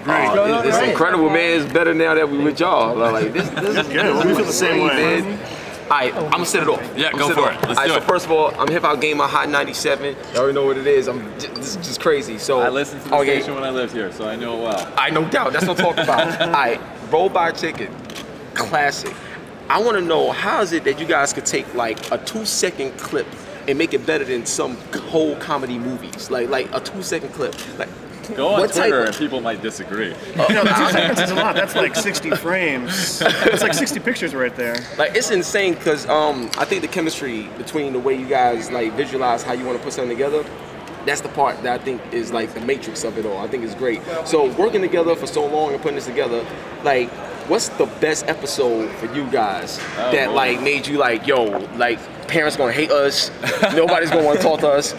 Great. It's incredible, man. It's better now that we with y'all. Like this is good. We feel the same way, man. Alright, I'm gonna set it off. Yeah, go for it. Let's do it. So first of all, I'm Hip Hop Gamer Hot 97. Y'all already know what it is. This is just crazy. So I listened to the station when I lived here, so I know it well. I no doubt. That's what I'm talking about. Alright, Robot Chicken, classic. I want to know, how is it that you guys could take like a 2-second clip and make it better than some whole comedy movies? Like a 2-second clip. Like, go on Twitter and people might disagree. You know, 2 seconds is a lot. That's like 60 frames. It's like 60 pictures right there. Like, it's insane because I think the chemistry between the way you guys like visualize how you want to put something together, that's the part that I think is like the matrix of it all. I think it's great. So working together for so long and putting this together, like, what's the best episode for you guys that like made you like, yo, like parents gonna hate us, nobody's gonna want to talk to us,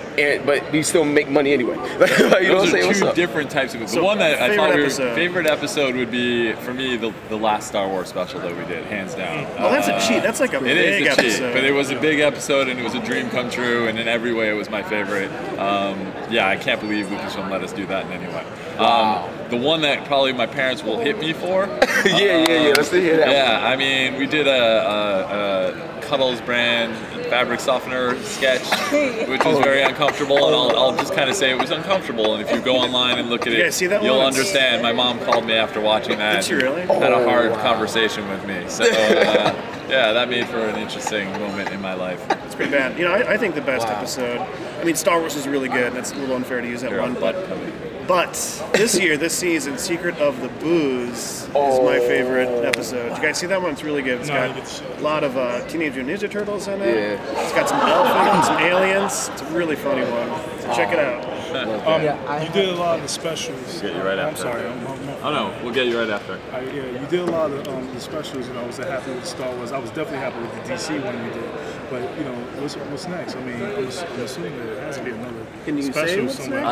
but we still make money anyway. Like, you know what I'm saying? Those are two different types of it. The one that I thought favorite episode would be, for me, the last Star Wars special that we did, hands down. Oh, that's a cheat. That's like a big episode. It is a cheat, but it was a big episode and it was a dream come true, and in every way it was my favorite. Yeah, I can't believe Lucasfilm let us do that in any way. The one that probably my parents will hit me for. yeah. Let's hear that. Yeah, I mean, we did a Cuddles brand fabric softener sketch, which was very uncomfortable, and I'll just kind of say it was uncomfortable. And if you go online and look at it, you'll understand. My mom called me after watching that. Did she really? Had a hard conversation with me. So yeah, that made for an interesting moment in my life. It's pretty bad. You know, I think the best episode. I mean, Star Wars is really good. And it's a little unfair to use that one, but this year, this season, Secret of the Booze is my favorite episode. Did you guys see that one? It's really good. It's got a lot of Teenage Mutant Ninja Turtles in it. Yeah. It's got some elf, some aliens. It's a really funny one. So check it out. You did a lot of the specials. We'll get you right after. I'm sorry. Oh no, we'll get you right after. Yeah, you did a lot of the specials, and I was happy with Star Wars. I was definitely happy with the DC one you did. But you know, what's next? I mean, I'm assuming that it has to be another special somewhere.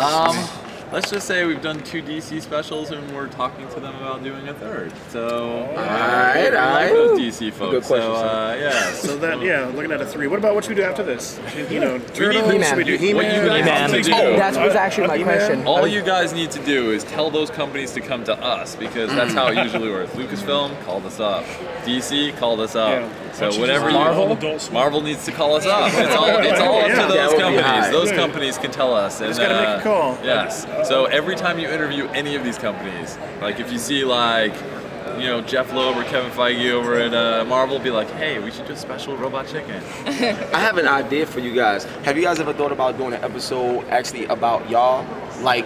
Let's just say we've done 2 DC specials and we're talking to them about doing a 3rd. So, alright. Like those DC folks. Good question, yeah. So that, looking at a 3. What about what should we do after this? You know, Turtles, should we do He-Man? That was actually my question. All you guys need to do is tell those companies to come to us, because that's how it usually works. Lucasfilm called us up. DC called us up. Yeah. So whatever Marvel needs to call us up. It's all up to those companies. Those companies can tell us. Just gotta make a call. Yes. So every time you interview any of these companies, like if you see like, you know, Jeff Loeb or Kevin Feige over at Marvel, be like, hey, we should do a special Robot Chicken. I have an idea for you guys. Have you guys ever thought about doing an episode actually about y'all? Like,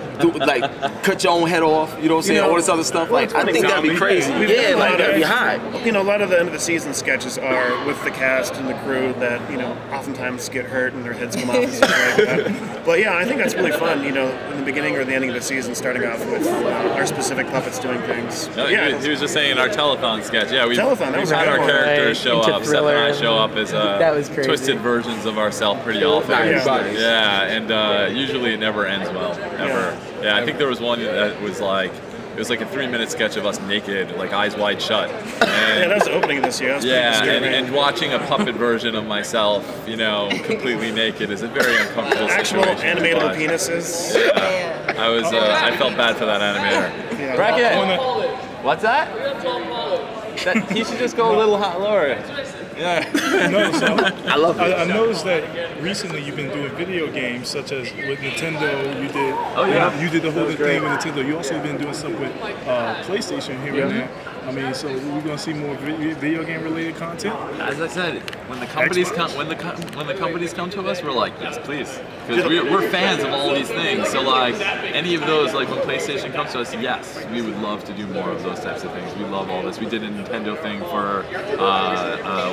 cut your own head off, you know what I'm saying? All this other stuff. Like, I think that'd be crazy. Yeah, like, that'd be hot. You know, a lot of the end of the season sketches are with the cast and the crew that, you know, oftentimes get hurt and their heads come off and stuff like that. But yeah, I think that's really fun, you know, in the beginning or the ending of the season, starting off with our specific puppets doing things. No, yeah, he was just saying in our telethon sketch. Yeah, we've had our characters show up. Seth and I show up as twisted versions of ourselves pretty often. Yeah, and usually it never ends well. Yeah, I think there was one that was like, it was like a 3-minute sketch of us naked, like eyes wide shut. And, that was the opening of this year. And watching a puppet version of myself, you know, completely naked is a very uncomfortable situation. Actual animatable penises. Yeah. I felt bad for that animator. Yeah. Bracket. What's that? He should just go a little lower. Yeah. I love it. I noticed that recently you've been doing video games, such as with Nintendo. You did. You did the whole thing with Nintendo. You also been doing stuff with PlayStation here and there. I mean, so we're gonna see more video game related content. As I said, when the companies come to us, we're like, yes, please, because we're fans of all these things. So like any of those, like when PlayStation comes to us, yes, we would love to do more of those types of things. We love all this. We did a Nintendo thing for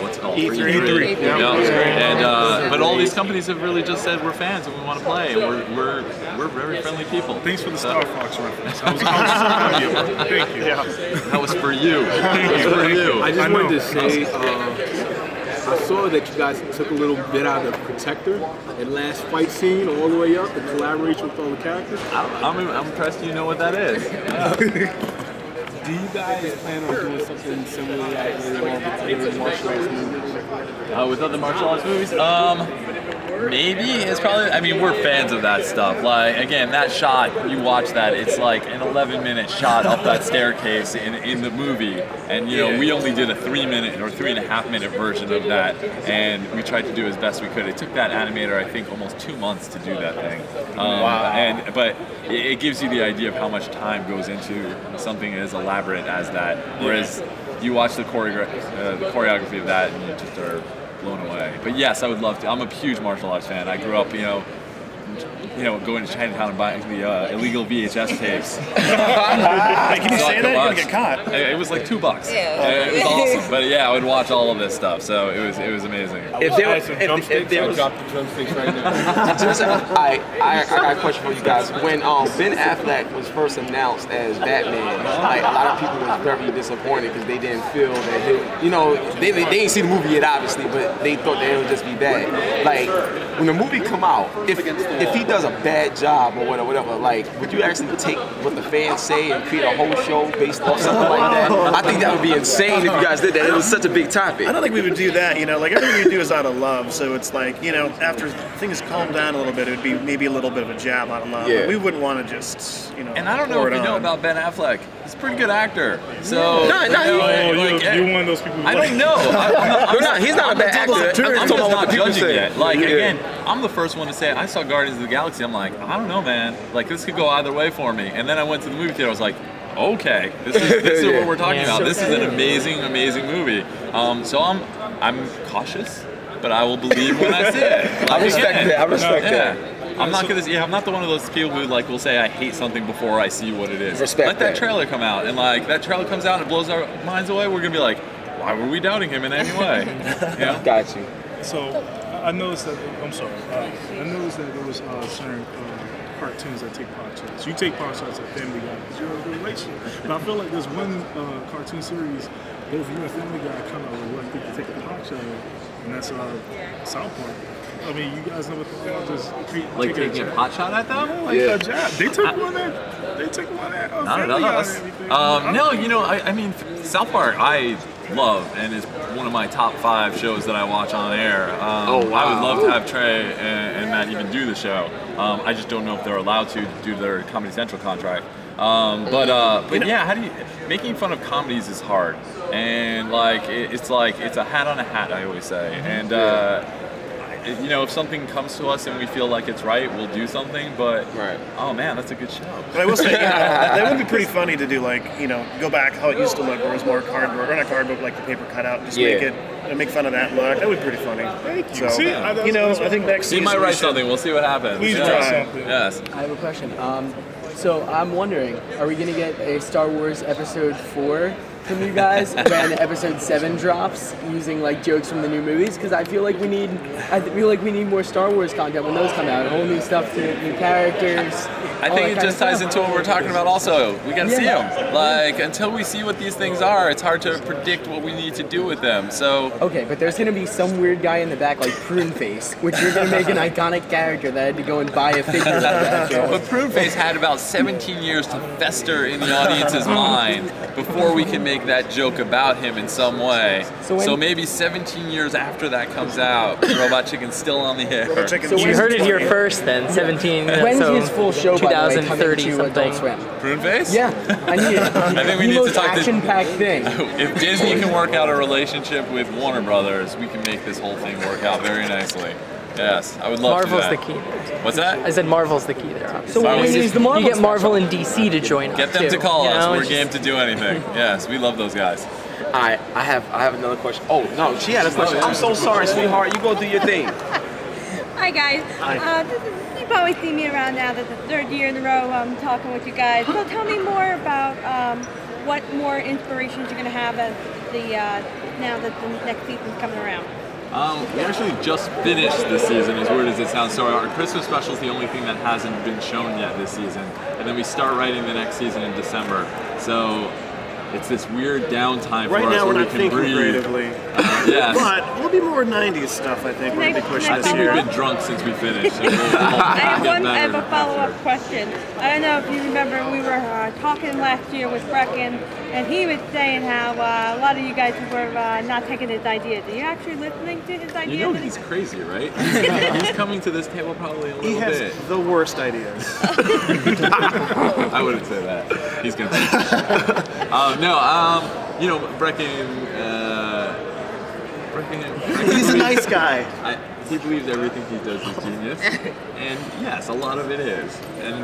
what's it called? E3. Yeah, it was great. And but all these companies have really just said we're fans and we want to play. And we're very friendly people. Thanks for the Star Fox reference. Thank you. Yeah. That was for you. That was for you. I just wanted to say, I saw that you guys took a little bit out of Protector, and last fight scene all the way up, the collaboration with all the characters. I'm impressed you know what that is. Do you guys plan on doing something similar like with other martial arts movies? With other martial arts movies? Maybe it's probably. I mean, we're fans of that stuff. Like again, that shot, you watch that, it's like an 11-minute shot up that staircase in the movie, and you know we only did a 3-minute or 3.5-minute version of that, and we tried to do as best we could. It took that animator, I think, almost 2 months to do that thing. Wow. But it gives you the idea of how much time goes into something as elaborate as that. Whereas you watch the choreography of that, and you just are blown away. But yes, I would love to. I'm a huge martial arts fan. I grew up, going to Chinatown and buying the illegal VHS tapes. Hey, can you say that? You're gonna get caught. It was like $2. It was awesome. But yeah, I would watch all of this stuff. So it was amazing. If there was drop the drumsticks right now. I got a question for you guys. When Ben Affleck was first announced as Batman, like a lot of people were very disappointed because they didn't feel that they didn't see the movie yet, obviously, but they thought that it would just be bad. Like when the movie come out, if he does a bad job or whatever, like would you actually take what the fans say and create a whole show based off something like that? I think that would be insane if you guys did that. It was such a big topic. I don't think we would do that. Like everything we do is out of love. So it's like after things calm down a little bit, it would be maybe a little bit of a jab out of love. Yeah. But we wouldn't want to just And I don't know if you know about Ben Affleck. He's a pretty good actor. So you're one of those people. I don't know. He's not a bad actor. I'm just not judging yet. Like again, I'm the first one to say I saw Guardians of the Galaxy. I'm like, I don't know, man. Like this could go either way for me. And then I went to the movie theater. I was like, okay, this is what we're talking about. This is an amazing movie. So I'm cautious, but I will believe when I see it. Like, I respect that. I'm not I'm not the one of those people who will say I hate something before I see what it is. Let that trailer come out, and that trailer comes out and it blows our minds away. We're gonna be like, why were we doubting him in any way? Got you. So I noticed that. I'm sorry. I noticed that there was certain cartoons that take pot shots. You take pot shots at Family Guy because you're a good relationship. But I feel like there's one cartoon series both you and Family Guy kind of reluctant to take a pot shot at, and that's South Park. I mean, you guys never thought just taking a pot shot at them? A jab. They took one at. They took one at. Not at us. No, I mean, South Park I love and is one of my top 5 shows that I watch on air. I would love to have Trey and Matt even do the show. I just don't know if they're allowed to due to their Comedy Central contract. But yeah, how do you? Making fun of comedies is hard, and it's a hat on a hat. I always say, and. If something comes to us and we feel like it's right, we'll do something. But oh man, that's a good show. But I will say, that would be pretty funny to do. Go back how it used to look, where it was more cardboard, or not cardboard, like the paper cutout. Just make fun of that look. That would be pretty funny. Thank you. So, see, I think next season you might write something. We'll see what happens. Please try something. Yes. I have a question. So I'm wondering, are we gonna get a Star Wars Episode 4 from you guys when Episode 7 drops, using jokes from the new movies? Because I feel like we need more Star Wars content when those come out. Whole new stuff to new characters. I think it just ties into what we're talking about also. We gotta see them. Until we see what these things are, it's hard to predict what we need to do with them. So okay, but there's gonna be some weird guy in the back like Prune Face, which you're gonna make an iconic character that I had to go and buy a figure of that. But Prune Face had about 17 years to fester in the audience's mind before we can make that joke about him in some way. So maybe 17 years after that comes out, Robot Chicken's still on the air. So you heard it here first then, 17. When's his full show, 2030 something. Prune Face? Yeah, I need it. I think we need to talk action-packed thing. If Disney can work out a relationship with Warner Brothers, we can make this whole thing work out very nicely. Yes, I would love Marvel's to do that. the key. What's that? I said Marvel's the key there. Obviously. So when is the Marvel? You get Marvel and DC to join Get up them too. to call us. We're just game to do anything. Yes, we love those guys. I have another question. Oh no, she had a question. I'm so sorry, sweetheart. You go do your thing. Hi guys. You probably see me around now. That's the 3rd year in a row I'm talking with you guys. So tell me more about what more inspirations you're going to have as now that the next season's coming around. We actually just finished this season, as weird as it sounds. So our Christmas special is the only thing that hasn't been shown yet this season. And then we start writing the next season in December. So it's this weird downtime for us where we can breathe. Creatively. Yes. But a little bit more 90s stuff, I think, we're going to be pushing I this think we've year. been drunk since we finished. So we'll I have a follow-up question. I don't know if you remember, we were talking last year with Brecken, and he was saying how a lot of you guys were not taking his ideas. Are you actually listening to his ideas? You know he's crazy, right? He's coming to this table probably a little He has bit. the worst ideas. I wouldn't say that. He's gonna. You know, Brecken. He's a nice guy. He believes everything he does is genius, and yes, a lot of it is.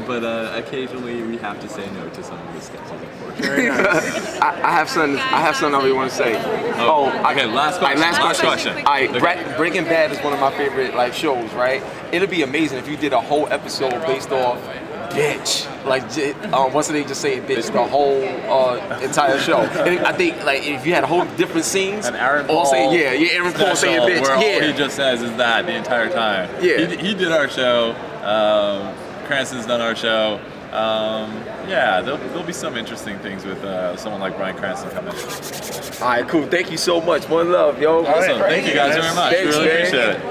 But occasionally we have to say no to some of the sketches, unfortunately. I have something I really want to say. Okay, last question. Last question. Okay. Breaking Bad is one of my favorite shows, right? It'd be amazing if you did a whole episode based off bitch. Once they just say bitch the whole entire show. And I think if you had a whole different scenes, and Aaron Paul Aaron Paul saying bitch. Where all he just says is that the entire time. Yeah. He did our show. Cranston's done our show. Yeah, there'll be some interesting things with someone like Bryan Cranston coming. All right, cool. Thank you so much. One love, yo. Awesome. Thank you guys very much. Thanks, Really man. appreciate it.